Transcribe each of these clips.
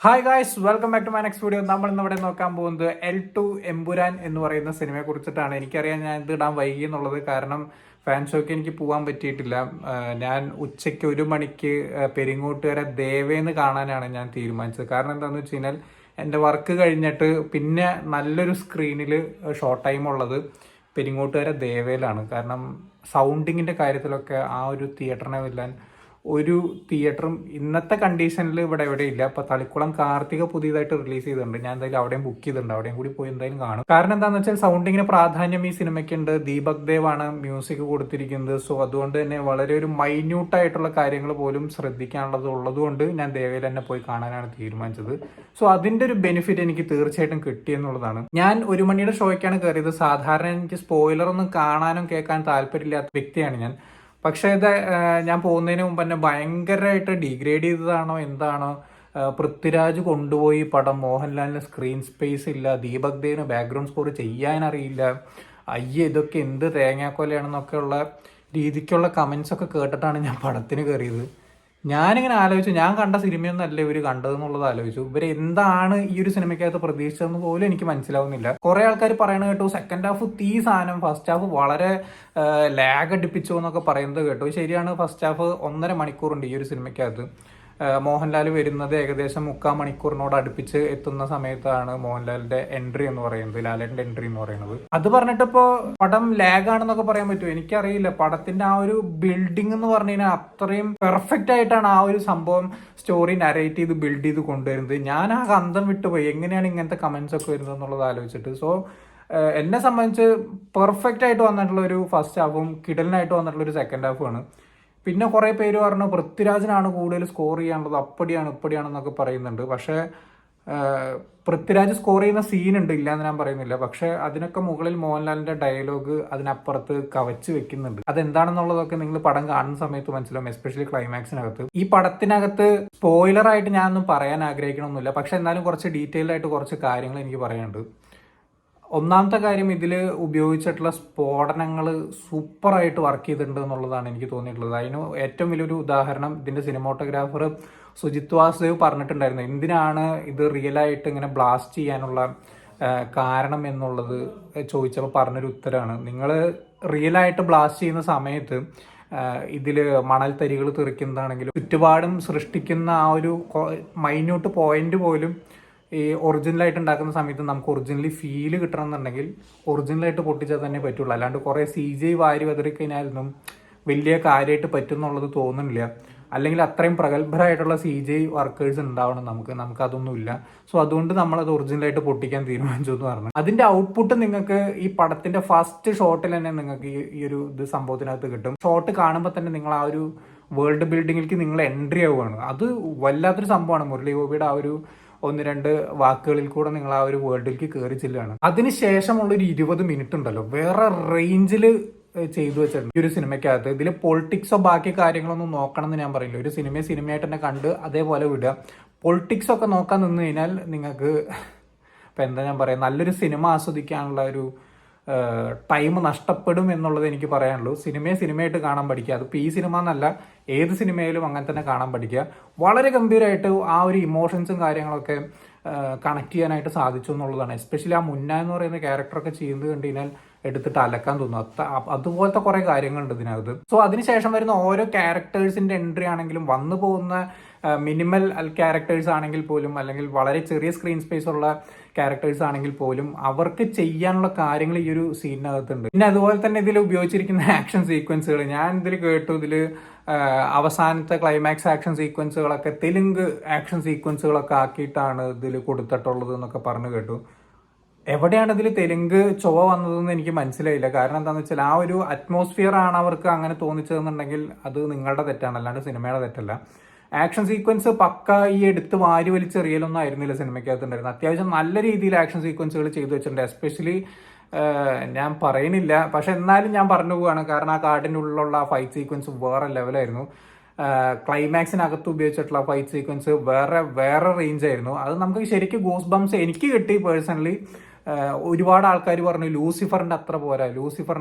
Hi guys, welcome back to my next video. നമ്മൾ ഇന്ന് ഇവിടെ നോക്കാൻ പോകുന്നത് L2 എമ്പുരാൻ എന്ന് പറയുന്ന സിനിമയെ കുറിച്ചിട്ടാണ്. എനിക്കറിയാം ഞാൻ ഇത് ഇടാൻ വൈകി എന്നുള്ളത്, കാരണം ഫാൻ ഷോയ്ക്ക് എനിക്ക് പോകാൻ പറ്റിയിട്ടില്ല. ഞാൻ ഉച്ചയ്ക്ക് 1 മണിക്ക് പെരിങ്ങോട്ടുകര ദേവേന്ന് കാണാനാണ് ഞാൻ തീരുമാനിച്ചത്. കാരണം എന്താണെന്ന് വെച്ച് കഴിഞ്ഞാൽ എൻ്റെ വർക്ക് കഴിഞ്ഞിട്ട് പിന്നെ നല്ലൊരു സ്ക്രീനിൽ ഷോർട്ട് ടൈം ഉള്ളത് പെരിങ്ങോട്ടുകര ദേവയിലാണ്. കാരണം സൗണ്ടിങ്ങിൻ്റെ കാര്യത്തിലൊക്കെ ആ ഒരു തിയേറ്ററിനെ വെല്ലാൻ ഒരു തിയേറ്ററും ഇന്നത്തെ കണ്ടീഷനിൽ ഇവിടെ എവിടെയില്ല. അപ്പോൾ തളിക്കുളം കാർത്തിക പുതിയതായിട്ട് റിലീസ് ചെയ്തിട്ടുണ്ട്. ഞാൻ എന്തായാലും അവിടെയും ബുക്ക് ചെയ്തിട്ടുണ്ട്, അവിടെയും കൂടി പോയി എന്തായാലും കാണും. കാരണം എന്താണെന്ന് വെച്ചാൽ സൗണ്ടിങ്ങിന് പ്രാധാന്യം ഈ സിനിമയ്ക്കുണ്ട്. ദീപക് ദേവ് ആണ് മ്യൂസിക് കൊടുത്തിരിക്കുന്നത്. സോ അതുകൊണ്ട് തന്നെ വളരെ ഒരു മൈന്യൂട്ടായിട്ടുള്ള കാര്യങ്ങൾ പോലും ശ്രദ്ധിക്കാനുള്ളത് ഉള്ളതുകൊണ്ട് ഞാൻ ദേവയിൽ തന്നെ പോയി കാണാനാണ് തീരുമാനിച്ചത്. സോ അതിന്റെ ഒരു ബെനിഫിറ്റ് എനിക്ക് തീർച്ചയായിട്ടും കിട്ടിയെന്നുള്ളതാണ്. ഞാൻ 1 മണിയുടെ ഷോയ്ക്കാണ് കയറിയത്. സാധാരണ എനിക്ക് സ്പോയിലർ ഒന്നും കാണാനും കേൾക്കാൻ താല്പര്യമില്ലാത്ത വ്യക്തിയാണ് ഞാൻ. പക്ഷേ ഇത് ഞാൻ പോകുന്നതിന് മുമ്പ് തന്നെ ഭയങ്കരമായിട്ട് ഡിഗ്രേഡ് ചെയ്തതാണോ എന്താണോ, പൃഥ്വിരാജ് കൊണ്ടുപോയി പടം, മോഹൻലാലിന് സ്ക്രീൻ സ്പേസ് ഇല്ല, ദീപക് ദേവിന് ബാക്ക്ഗ്രൗണ്ട് സ്കോർ ചെയ്യാനറിയില്ല, അയ്യേ ഇതൊക്കെ എന്ത് തേങ്ങാക്കൊലയാണെന്നൊക്കെയുള്ള രീതിക്കുള്ള കമൻസ് ഒക്കെ കേട്ടിട്ടാണ് ഞാൻ പടത്തിന് കയറിയത്. ഞാനിങ്ങനെ ആലോചിച്ചു, ഞാൻ കണ്ട സിനിമയൊന്നല്ല ഇവർ കണ്ടതെന്നുള്ളത് ആലോചിച്ചു. ഇവർ എന്താണ് ഈ ഒരു സിനിമയ്ക്കകത്ത് പ്രതീക്ഷിച്ചതെന്ന് പോലും എനിക്ക് മനസ്സിലാവുന്നില്ല. കുറെ ആൾക്കാർ പറയണ കേട്ടു സെക്കൻഡ് ഹാഫ് തീ സാധനം, ഫസ്റ്റ് ഹാഫ് വളരെ ലാഗ് അടിപ്പിച്ചു എന്നൊക്കെ പറയുന്നത് കേട്ടു. ശരിയാണ്, ഫസ്റ്റ് ഹാഫ് 1.5 മണിക്കൂറുണ്ട് ഈ ഒരു സിനിമയ്ക്കകത്ത്. മോഹൻലാൽ വരുന്നത് ഏകദേശം 3/4 മണിക്കൂറിനോട് അടുപ്പിച്ച് എത്തുന്ന സമയത്താണ് മോഹൻലാലിന്റെ എൻട്രി എന്ന് പറയുന്നത്, ലാലേട്ടന്റെ എൻട്രി എന്ന് പറയുന്നത്. അത് പറഞ്ഞിട്ടിപ്പോ പടം ലാഗ് ആണെന്നൊക്കെ പറയാൻ പറ്റുമോ എനിക്കറിയില്ല. പടത്തിന്റെ ആ ഒരു ബിൽഡിംഗ് എന്ന് പറഞ്ഞു കഴിഞ്ഞാൽ അത്രയും പെർഫെക്റ്റ് ആയിട്ടാണ് ആ ഒരു സംഭവം സ്റ്റോറി നരേറ്റ് ചെയ്ത് ബിൽഡ് ചെയ്ത് കൊണ്ടുവരുന്നത്. ഞാൻ ആ അന്തം വിട്ടുപോയി, എങ്ങനെയാണ് ഇങ്ങനത്തെ കമന്റ്സ് ഒക്കെ വരുന്നത് എന്നുള്ളത് ആലോചിച്ചിട്ട്. സോ എന്നെ സംബന്ധിച്ച് പെർഫെക്റ്റ് ആയിട്ട് വന്നിട്ടുള്ള ഒരു ഫസ്റ്റ് ഹാഫും കിടലിനായിട്ട് വന്നിട്ടുള്ള ഒരു സെക്കൻഡ് ഹാഫുമാണ്. പിന്നെ കുറേ പേര് പറഞ്ഞു പൃഥ്വിരാജിനാണ് കൂടുതൽ സ്കോർ ചെയ്യാനുള്ളത്, അപ്പടിയാണ് ഇപ്പടിയാണെന്നൊക്കെ പറയുന്നുണ്ട്. പക്ഷേ പൃഥ്വിരാജ് സ്കോർ ചെയ്യുന്ന സീനുണ്ട്, ഇല്ല എന്ന് ഞാൻ പറയുന്നില്ല. പക്ഷെ അതിനൊക്കെ മുകളിൽ മോഹൻലാലിന്റെ ഡയലോഗ് അതിനപ്പുറത്ത് കവച്ച് വെക്കുന്നുണ്ട്. അതെന്താണെന്നുള്ളതൊക്കെ നിങ്ങൾ പടം കാണുന്ന സമയത്ത് മനസ്സിലാവും, എസ്പെഷ്യലി ക്ലൈമാക്സിനകത്ത്. ഈ പടത്തിനകത്ത് സ്പോയിലറായിട്ട് ഞാനൊന്നും പറയാൻ ആഗ്രഹിക്കണമൊന്നുമില്ല, പക്ഷെ എന്നാലും കുറച്ച് ഡീറ്റെയിൽഡ് ആയിട്ട് കുറച്ച് കാര്യങ്ങൾ എനിക്ക് പറയാനുണ്ട്. ഒന്നാമത്തെ കാര്യം, ഇതിൽ ഉപയോഗിച്ചിട്ടുള്ള സ്ഫോടനങ്ങൾ സൂപ്പറായിട്ട് വർക്ക് ചെയ്തിട്ടുണ്ട് എന്നുള്ളതാണ് എനിക്ക് തോന്നിയിട്ടുള്ളത്. അതിന് ഏറ്റവും വലിയൊരു ഉദാഹരണം ഇതിന്റെ സിനിമോട്ടോഗ്രാഫർ സുജിത് വാസുദേവ് പറഞ്ഞിട്ടുണ്ടായിരുന്നു. എന്തിനാണ് ഇത് റിയലായിട്ട് ഇങ്ങനെ ബ്ലാസ്റ്റ് ചെയ്യാനുള്ള കാരണം എന്നുള്ളത് ചോദിച്ചപ്പോൾ പറഞ്ഞൊരു ഉത്തരമാണ്, നിങ്ങൾ റിയലായിട്ട് ബ്ലാസ്റ്റ് ചെയ്യുന്ന സമയത്ത് ഇതിൽ മണൽത്തരികൾ തെറിക്കുന്നതാണെങ്കിലും ചുറ്റുപാടും സൃഷ്ടിക്കുന്ന ആ ഒരു മൈന്യൂട്ട് പോയിന്റ് പോലും ഈ ഒറിജിനലായിട്ട് ഉണ്ടാക്കുന്ന സമയത്ത് നമുക്ക് ഒറിജിനലി ഫീല് കിട്ടണമെന്നുണ്ടെങ്കിൽ ഒറിജിനലായിട്ട് പൊട്ടിച്ചാൽ തന്നെ പറ്റുള്ളൂ. അല്ലാണ്ട് കുറേ CGI വാരി വതറിക്കഴിഞ്ഞാലൊന്നും വലിയ കാര്യമായിട്ട് പറ്റുന്നുള്ളത് തോന്നുന്നില്ല. അല്ലെങ്കിൽ അത്രയും പ്രഗത്ഭരായിട്ടുള്ള CGI വർക്കേഴ്സ് ഉണ്ടാവണം നമുക്ക് അതൊന്നുമില്ല. സോ അതുകൊണ്ട് നമ്മളത് ഒറിജിനലായിട്ട് പൊട്ടിക്കാൻ തീരുമാനിച്ചു എന്ന് പറഞ്ഞു. അതിന്റെ ഔട്ട്പുട്ട് നിങ്ങൾക്ക് ഈ പടത്തിന്റെ ഫസ്റ്റ് ഷോട്ടിൽ തന്നെ നിങ്ങൾക്ക് ഈ ഒരു ഇത് സംഭവത്തിനകത്ത് കിട്ടും. ഷോട്ട് കാണുമ്പോൾ തന്നെ നിങ്ങൾ ആ ഒരു വേൾഡ് ബിൽഡിങ്ങിലേക്ക് നിങ്ങൾ എൻട്രി ആവുകയാണ്. അത് വല്ലാത്തൊരു സംഭവമാണ്. മുരളി ഗോപിയുടെ ആ ഒരു 1-2 വാക്കുകളിൽ കൂടെ നിങ്ങൾ ആ ഒരു വേൾഡിലേക്ക് കയറി ചെല്ലുകയാണ്. അതിനുശേഷമുള്ളൊരു 20 മിനിറ്റ് ഉണ്ടല്ലോ, വേറെ റേഞ്ചിൽ ചെയ്തു വെച്ചിട്ടുണ്ട് ഈ ഒരു സിനിമയ്ക്കകത്ത്. ഇതിൽ പൊളിറ്റിക്സോ ബാക്കി കാര്യങ്ങളൊന്നും നോക്കണം എന്ന് ഞാൻ പറയില്ല. ഒരു സിനിമയായിട്ട് തന്നെ കണ്ട് അതേപോലെ വിടുക. പൊളിറ്റിക്സ് ഒക്കെ നോക്കാൻ നിന്ന് കഴിഞ്ഞാൽ നിങ്ങൾക്ക് ഇപ്പം എന്താ ഞാൻ പറയാം, നല്ലൊരു സിനിമ ആസ്വദിക്കാനുള്ള ഒരു ടൈം നഷ്ടപ്പെടും എന്നുള്ളത് എനിക്ക് പറയാനുള്ളൂ. സിനിമയായിട്ട് കാണാൻ പഠിക്കുക. അതിപ്പോൾ ഈ സിനിമ എന്നല്ല, ഏത് സിനിമയിലും അങ്ങനെ തന്നെ കാണാൻ പഠിക്കുക. വളരെ ഗംഭീരമായിട്ട് ആ ഒരു ഇമോഷൻസും കാര്യങ്ങളൊക്കെ കണക്ട് ചെയ്യാനായിട്ട് സാധിച്ചു എന്നുള്ളതാണ്. എസ്പെഷ്യലി ആ മുന്ന എന്ന് പറയുന്ന ക്യാരക്ടറൊക്കെ ചെയ്യുന്നത് കണ്ടു കഴിഞ്ഞാൽ എടുത്തിട്ട് അലക്കാൻ തോന്നും. അതുപോലത്തെ കുറെ കാര്യങ്ങളുണ്ട് ഇതിനകത്ത്. സോ അതിനുശേഷം വരുന്ന ഓരോ ക്യാരക്ടേഴ്സിന്റെ എൻട്രി ആണെങ്കിലും, വന്നു പോകുന്ന മിനിമൽ ക്യാരക്ടേഴ്സ് ആണെങ്കിൽ പോലും, അല്ലെങ്കിൽ വളരെ ചെറിയ സ്ക്രീൻ സ്പേസ് ഉള്ള ക്യാരക്ടേഴ്സ് ആണെങ്കിൽ പോലും അവർക്ക് ചെയ്യാനുള്ള കാര്യങ്ങൾ ഈ ഒരു സീനിനകത്തുണ്ട്. പിന്നെ അതുപോലെ തന്നെ ഇതിൽ ഉപയോഗിച്ചിരിക്കുന്ന ആക്ഷൻ സീക്വൻസുകൾ, ഞാൻ ഇതിൽ കേട്ടു, ഇതിൽ അവസാനത്തെ ക്ലൈമാക്സ് ആക്ഷൻ സീക്വൻസുകളൊക്കെ തെലുങ്ക് ആക്ഷൻ സീക്വൻസുകളൊക്കെ ആക്കിയിട്ടാണ് ഇതിൽ കൊടുത്തിട്ടുള്ളത് എന്നൊക്കെ പറഞ്ഞു കേട്ടു. എവിടെയാണ് ഇതിൽ തെലുങ്ക് ചൊവ്വ വന്നതെന്ന് എനിക്ക് മനസ്സിലായില്ല. കാരണം എന്താണെന്ന് വെച്ചാൽ ആ ഒരു അറ്റ്മോസ്ഫിയർ ആണ് അവർക്ക് അങ്ങനെ തോന്നിച്ചതെന്നുണ്ടെങ്കിൽ അത് നിങ്ങളുടെ തെറ്റാണ്, അല്ലാണ്ട് സിനിമയുടെ തെറ്റല്ല. ആക്ഷൻ സീക്വൻസ് പക്ക ഈ എടുത്ത് വാരി വലിച്ചെറിയലൊന്നും ആയിരുന്നില്ല സിനിമയ്ക്കകത്തുണ്ടായിരുന്നു. അത്യാവശ്യം നല്ല രീതിയിൽ ആക്ഷൻ സീക്വൻസുകൾ ചെയ്തു വെച്ചിട്ടുണ്ട്. എസ്പെഷ്യലി ഞാൻ പറയുന്നില്ല, പക്ഷെ എന്നാലും ഞാൻ പറഞ്ഞു പോവുകയാണ്. കാരണം ആ കാടിൻ്റെ ഉള്ളിലുള്ള ആ ഫൈറ്റ് സീക്വൻസ് വേറെ ലെവലായിരുന്നു. ക്ലൈമാക്സിനകത്ത് ഉപയോഗിച്ചിട്ടുള്ള ഫൈറ്റ് സീക്വൻസ് വേറെ റേഞ്ച് ആയിരുന്നു. അത് നമുക്ക് ശരിക്കും ഗോസ് ബംസ് എനിക്ക് കിട്ടി പേഴ്സണലി. ഒരുപാട് ആൾക്കാർ പറഞ്ഞു ലൂസിഫറിൻ്റെ അത്ര പോരാ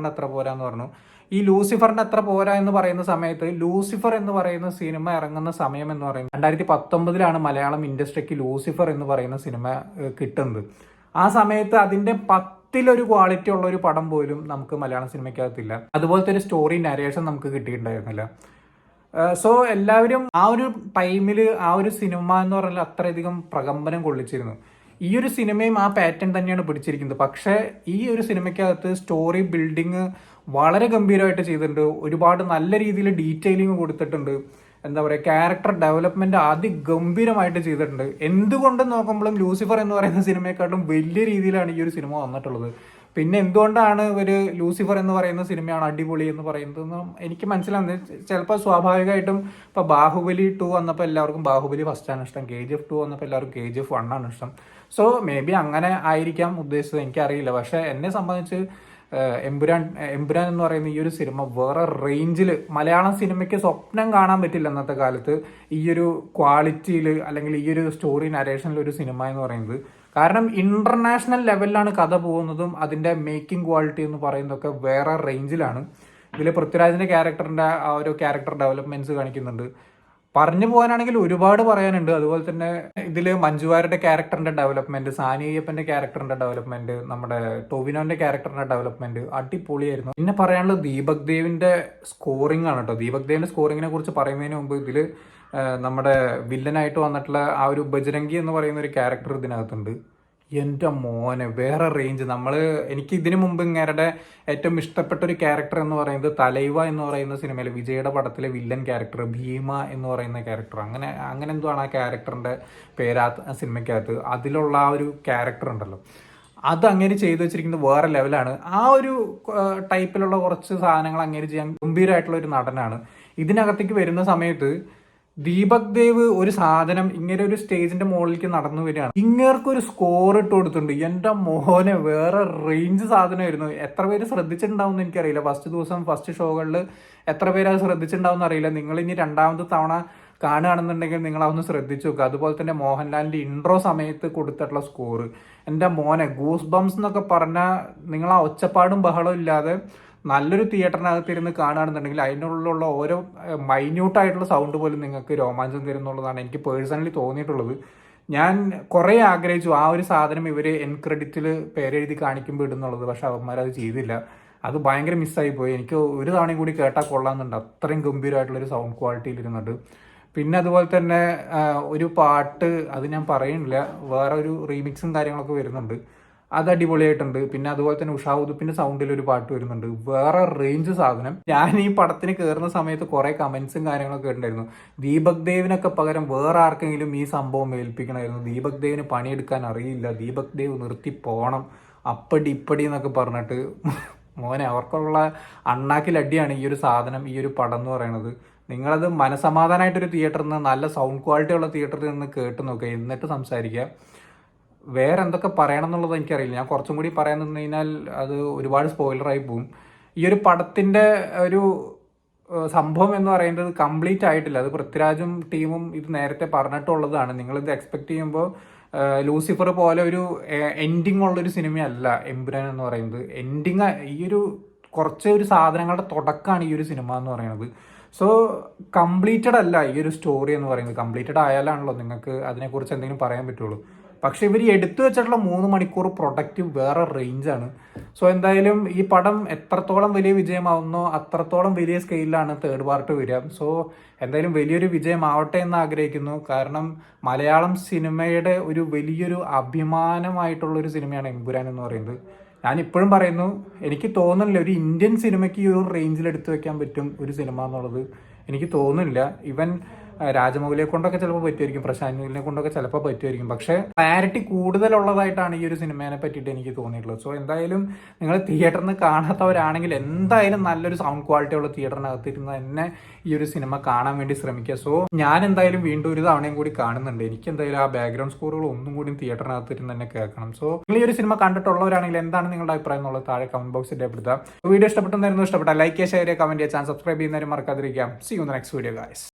എന്ന് പറഞ്ഞു. ഈ ലൂസിഫറിൻ്റെ അത്ര പോരാ എന്ന് പറയുന്ന സമയത്ത് ലൂസിഫർ എന്ന് പറയുന്ന സിനിമ ഇറങ്ങുന്ന സമയം എന്ന് പറയുന്നത് 2019 മലയാളം ഇൻഡസ്ട്രിക്ക് ലൂസിഫർ എന്ന് പറയുന്ന സിനിമ കിട്ടുന്നത്. ആ സമയത്ത് അതിൻ്റെ 10 ക്വാളിറ്റി ഉള്ള ഒരു പടം പോലും നമുക്ക് മലയാളം സിനിമയ്ക്കകത്തില്ല. അതുപോലത്തെ ഒരു സ്റ്റോറി നരേഷൻ നമുക്ക് കിട്ടിയിട്ടുണ്ടായിരുന്നില്ല. സോ എല്ലാവരും ആ ഒരു ടൈമിൽ ആ ഒരു സിനിമ എന്ന് പറഞ്ഞാൽ അത്രയധികം പ്രകമ്പനം കൊള്ളിച്ചിരുന്നു. ഈ ഒരു സിനിമയും ആ പാറ്റേൺ തന്നെയാണ് പിടിച്ചിരിക്കുന്നത്. പക്ഷേ ഈ ഒരു സിനിമയ്ക്കകത്ത് സ്റ്റോറി ബിൽഡിങ് വളരെ ഗംഭീരമായിട്ട് ചെയ്തിട്ടുണ്ട്. ഒരുപാട് നല്ല രീതിയിൽ ഡീറ്റെയിലിംഗ് കൊടുത്തിട്ടുണ്ട്. എന്താ പറയുക, ക്യാരക്ടർ ഡെവലപ്മെന്റ് അതിഗംഭീരമായിട്ട് ചെയ്തിട്ടുണ്ട്. എന്തുകൊണ്ട് നോക്കുമ്പോഴും ലൂസിഫർ എന്ന് പറയുന്ന സിനിമയെക്കാട്ടും വലിയ രീതിയിലാണ് ഈ ഒരു സിനിമ വന്നിട്ടുള്ളത്. പിന്നെ എന്തുകൊണ്ടാണ് ഒരു ലൂസിഫർ എന്ന് പറയുന്ന സിനിമയാണ് അടിപൊളി എന്ന് പറയുന്നതെന്ന് എനിക്ക് മനസ്സിലാവുന്നത്. ചിലപ്പോൾ സ്വാഭാവികമായിട്ടും ഇപ്പോൾ ബാഹുബലി 2 വന്നപ്പോൾ എല്ലാവർക്കും ബാഹുബലി ഫസ്റ്റാണ് ഇഷ്ടം, KGF 2 വന്നപ്പോൾ എല്ലാവർക്കും KGF 1 ആണ് ഇഷ്ടം. സോ മേ ബി അങ്ങനെ ആയിരിക്കാം ഉദ്ദേശിച്ചത്, എനിക്കറിയില്ല. പക്ഷേ എന്നെ സംബന്ധിച്ച് എമ്പുരാൻ എന്ന് പറയുന്ന ഈ ഒരു സിനിമ വേറെ റേഞ്ചിൽ മലയാളം സിനിമയ്ക്ക് സ്വപ്നം കാണാൻ പറ്റില്ല ഇന്നത്തെ കാലത്ത് ഈ ഒരു ക്വാളിറ്റിയിൽ അല്ലെങ്കിൽ ഈ ഒരു സ്റ്റോറി നരേഷനിൽ ഒരു സിനിമ എന്ന് പറയുന്നത്. കാരണം ഇന്റർനാഷണൽ ലെവലിലാണ് കഥ പോകുന്നതും അതിൻ്റെ മേക്കിംഗ് ക്വാളിറ്റി എന്ന് പറയുന്നതൊക്കെ വേറെ റേഞ്ചിലാണ്. ഇതിൽ പൃഥ്വിരാജിൻ്റെ ക്യാരക്ടറിൻ്റെ ആ ഒരു ക്യാരക്ടർ ഡെവലപ്മെന്റ്സ് കാണിക്കുന്നുണ്ട്. പറഞ്ഞു പോകാനാണെങ്കിൽ ഒരുപാട് പറയാനുണ്ട്. അതുപോലെ തന്നെ ഇതിൽ മഞ്ജുവാരുടെ ക്യാരക്ടറിന്റെ ഡെവലപ്മെന്റ്, സാനി അയ്യപ്പന്റെ ക്യാരക്ടറിന്റെ ഡെവലപ്മെന്റ്, നമ്മുടെ ടോവിനോന്റെ ക്യാരക്ടറിന്റെ ഡെവലപ്മെന്റ് അടിപൊളിയായിരുന്നു. പിന്നെ പറയാനുള്ളത് ദീപക് ദേവിന്റെ സ്കോറിംഗ് ആണ് കേട്ടോ. ദീപക് ദേവിന്റെ സ്കോറിങ്ങിനെ കുറിച്ച് പറയുന്നതിന് മുമ്പ് ഇതിൽ നമ്മുടെ വില്ലനായിട്ട് വന്നിട്ടുള്ള ആ ഒരു ബജ്രംഗി എന്ന് പറയുന്ന ഒരു ക്യാരക്ടർ ഇതിനകത്തുണ്ട്. എൻ്റെ മോനെ വേറെ റേഞ്ച്. എനിക്ക് ഇതിനു മുമ്പ് ഇങ്ങേരുടെ ഏറ്റവും ഇഷ്ടപ്പെട്ട ഒരു ക്യാരക്ടർ എന്ന് പറയുന്നത് തലൈവ എന്ന് പറയുന്ന സിനിമയിൽ വിജയുടെ പടത്തിലെ വില്ലൻ ക്യാരക്ടർ ഭീമ എന്ന് പറയുന്ന ക്യാരക്ടർ, അങ്ങനെ എന്തോ ആണ് ആ ക്യാരക്ടറിൻ്റെ പേര് ആ സിനിമയ്ക്കകത്ത്. അതിലുള്ള ആ ഒരു ക്യാരക്ടർ ഉണ്ടല്ലോ, അത് അങ്ങനെ ചെയ്തു വെച്ചിരിക്കുന്നത് വേറെ ലെവലാണ്. ആ ഒരു ടൈപ്പിലുള്ള കുറച്ച് സാധനങ്ങൾ അങ്ങനെ ചെയ്യാൻ ഗംഭീരമായിട്ടുള്ള ഒരു നടനാണ്. ഇതിനകത്തേക്ക് വരുന്ന സമയത്ത് ദീപക് ദേവ് ഒരു സാധനം ഇങ്ങനെ ഒരു സ്റ്റേജിന്റെ മുകളിലേക്ക് നടന്നു വരികയാണ്. ഇങ്ങേർക്കൊരു സ്കോർ ഇട്ട് കൊടുത്തിട്ടുണ്ട്. എൻ്റെ മോനെ വേറെ റേഞ്ച് സാധനമായിരുന്നു. എത്ര പേര് ശ്രദ്ധിച്ചിട്ടുണ്ടാവും എന്ന് എനിക്കറിയില്ല. ഫസ്റ്റ് ഷോകളിൽ എത്ര പേര് അത് ശ്രദ്ധിച്ചിട്ടുണ്ടാവും എന്നറിയില്ല. നിങ്ങൾ ഇനി രണ്ടാമത്തെ തവണ കാണുകയാണെന്നുണ്ടെങ്കിൽ നിങ്ങൾ അതൊന്ന് ശ്രദ്ധിച്ചു നോക്കുക. അതുപോലെ തന്നെ മോഹൻലാലിന്റെ ഇൻട്രോ സമയത്ത് കൊടുത്തിട്ടുള്ള സ്കോർ, എൻ്റെ മോനെ ഗൂസ് ബംസ് എന്നൊക്കെ പറഞ്ഞാൽ നിങ്ങൾ ആ ഒച്ചപ്പാടും ബഹളവും ഇല്ലാതെ നല്ലൊരു തിയേറ്ററിനകത്തിരുന്ന് കാണുകയാണെന്നുണ്ടെങ്കിൽ അതിനുള്ള ഓരോ മൈന്യൂട്ടായിട്ടുള്ള സൗണ്ട് പോലും നിങ്ങൾക്ക് രോമാഞ്ചം തരുന്നുള്ളതാണ് എനിക്ക് പേഴ്സണലി തോന്നിയിട്ടുള്ളത്. ഞാൻ കുറേ ആഗ്രഹിച്ചു ആ ഒരു സാധനം ഇവർ എൻ ക്രെഡിറ്റിൽ പേരെഴുതി കാണിക്കുമ്പോൾ ഇടുന്നുള്ളത്. പക്ഷെ അവന്മാരത് ചെയ്തില്ല. അത് ഭയങ്കര മിസ്സായി പോയി. എനിക്ക് ഒരു തവണയും കൂടി കേട്ടാൽ കൊള്ളാമെന്നുണ്ട്. അത്രയും ഗംഭീരമായിട്ടുള്ളൊരു സൗണ്ട് ക്വാളിറ്റിയിൽ ഇരുന്നുണ്ട്. പിന്നെ അതുപോലെ തന്നെ ഒരു പാട്ട്, അത് ഞാൻ പറയുന്നില്ല, വേറെ ഒരു റീമിക്സും കാര്യങ്ങളൊക്കെ വരുന്നുണ്ട്, അത് അടിപൊളിയായിട്ടുണ്ട്. പിന്നെ അതുപോലെ തന്നെ ഉഷാ ഉതുപ്പിന്റെ സൗണ്ടിൽ ഒരു പാട്ട് വരുന്നുണ്ട്, വേറെ റേഞ്ച് സാധനം. ഞാൻ ഈ പടത്തിന് കയറുന്ന സമയത്ത് കുറെ കമന്റ്സും കാര്യങ്ങളൊക്കെ ഉണ്ടായിരുന്നു. ദീപക് ദേവിനൊക്കെ പകരം വേറെ ആർക്കെങ്കിലും ഈ സംഭവം ഏൽപ്പിക്കണമായിരുന്നു. ദീപക് ദേവിന് പണിയെടുക്കാൻ അറിയില്ല, ദീപക് ദേവ് നിർത്തി പോണം, അപ്പടി ഇപ്പടി എന്നൊക്കെ പറഞ്ഞിട്ട്. മോനെ അവർക്കുള്ള അണ്ണാക്കിലടിയാണ് ഈ ഒരു സാധനം, ഈ ഒരു പടം എന്ന് പറയുന്നത്. നിങ്ങളത് മനസമാധാനമായിട്ടൊരു തിയേറ്ററിൽ നിന്ന്, നല്ല സൗണ്ട് ക്വാളിറ്റി ഉള്ള തിയേറ്ററിൽ നിന്ന് കേട്ട് നോക്കുക, എന്നിട്ട് സംസാരിക്കുക. വേറെ എന്തൊക്കെ പറയണം എന്നുള്ളത് എനിക്കറിയില്ല. ഞാൻ കുറച്ചും കൂടി പറയാൻ നിന്ന് കഴിഞ്ഞാൽ അത് ഒരുപാട് സ്പോയിലറായി പോവും. ഈ ഒരു പടത്തിൻ്റെ ഒരു സംഭവം എന്ന് പറയുന്നത് കംപ്ലീറ്റ് ആയിട്ടില്ല. അത് പൃഥ്വിരാജും ടീമും ഇത് നേരത്തെ പറഞ്ഞിട്ടുള്ളതാണ്. നിങ്ങളിത് എക്സ്പെക്ട് ചെയ്യുമ്പോൾ ലൂസിഫർ പോലെ ഒരു എൻഡിങ് ഉള്ളൊരു സിനിമയല്ല എമ്പുരാൻ എന്ന് പറയുന്നത്. എൻഡിങ് ഈ ഒരു കുറച്ച് ഒരു സാധനങ്ങളുടെ തുടക്കമാണ് ഈ ഒരു സിനിമ എന്ന് പറയുന്നത്. സോ കംപ്ലീറ്റഡ് അല്ല ഈ ഒരു സ്റ്റോറി എന്ന് പറയുന്നത്. കംപ്ലീറ്റഡ് ആയാലാണല്ലോ നിങ്ങൾക്ക് അതിനെക്കുറിച്ച് എന്തെങ്കിലും പറയാൻ പറ്റുള്ളൂ. പക്ഷെ ഇവർ എടുത്തു വെച്ചിട്ടുള്ള 3 മണിക്കൂർ പ്രൊഡക്റ്റ് വേറെ റേഞ്ചാണ്. സോ എന്തായാലും ഈ പടം എത്രത്തോളം വലിയ വിജയമാവുന്നോ അത്രത്തോളം വലിയ സ്കെയിലാണ് തേർഡ് പാർട്ട് വരിക. സോ എന്തായാലും വലിയൊരു വിജയമാവട്ടെ എന്ന് ആഗ്രഹിക്കുന്നു. കാരണം മലയാളം സിനിമയുടെ ഒരു വലിയൊരു അഭിമാനമായിട്ടുള്ളൊരു സിനിമയാണ് എമ്പുരാൻ എന്ന് പറയുന്നത്. ഞാൻ ഇപ്പോഴും പറയുന്നു, എനിക്ക് തോന്നുന്നില്ല ഒരു ഇന്ത്യൻ സിനിമയ്ക്ക് ഈ ഒരു റേഞ്ചിൽ എടുത്തു വെക്കാൻ പറ്റും ഒരു സിനിമ എന്നുള്ളത്. എനിക്ക് തോന്നുന്നില്ല. ഈവൻ രാജമൗലിയെ കൊണ്ടൊക്കെ ചിലപ്പോൾ പറ്റുമായിരിക്കും, പ്രശാന്ത് നീലിനെ കൊണ്ടൊക്കെ ചിലപ്പോൾ പറ്റുമായിരിക്കും. പക്ഷേ ക്ലാരിറ്റി കൂടുതലുള്ളതായിട്ടാണ് ഈ ഒരു സിനിമയെ പറ്റിയിട്ട് എനിക്ക് തോന്നിയിട്ടുള്ളത്. സോ എന്തായാലും നിങ്ങൾ തിയേറ്ററിൽ നിന്ന് കാണാത്തവരാണെങ്കിൽ എന്തായാലും നല്ലൊരു സൗണ്ട് ക്വാളിറ്റി ഉള്ള തിയേറ്ററിനകത്തിരുന്ന് തന്നെ ഈ ഒരു സിനിമ കാണാൻ വേണ്ടി ശ്രമിക്കുക. സോ ഞാൻ എന്തായാലും വീണ്ടും ഒരു തവണയും കൂടി കാണുന്നുണ്ട്. എനിക്ക് എന്തായാലും ആ ബാക്ക്ഗ്രൗണ്ട് സ്കോറുകൾ ഒന്നും കൂടി തിയേറ്ററിനകത്തിരുന്ന് തന്നെ കേൾക്കണം. സോ നിങ്ങൾ ഈ ഒരു സിനിമ കണ്ടിട്ടുള്ളവരാണെങ്കിൽ എന്താണ് നിങ്ങളുടെ അഭിപ്രായം എന്നുള്ളത് താഴെ കമന്റ് ബോക്സിൽ രേഖപ്പെടുത്തുക. വീഡിയോ ഇഷ്ടപ്പെട്ടെന്നായിരുന്നു, ഇഷ്ടപ്പെട്ട ലൈക്ക് ചെയ്യുക, ഷെയർ ചെയ്യുക, കമന്റ് ചെയ്യുക, ചാനൽ സബ്സ്ക്രൈബ് ചെയ്യുന്നവരും മറക്കാതിരിക്കാം. See you in the next video guys.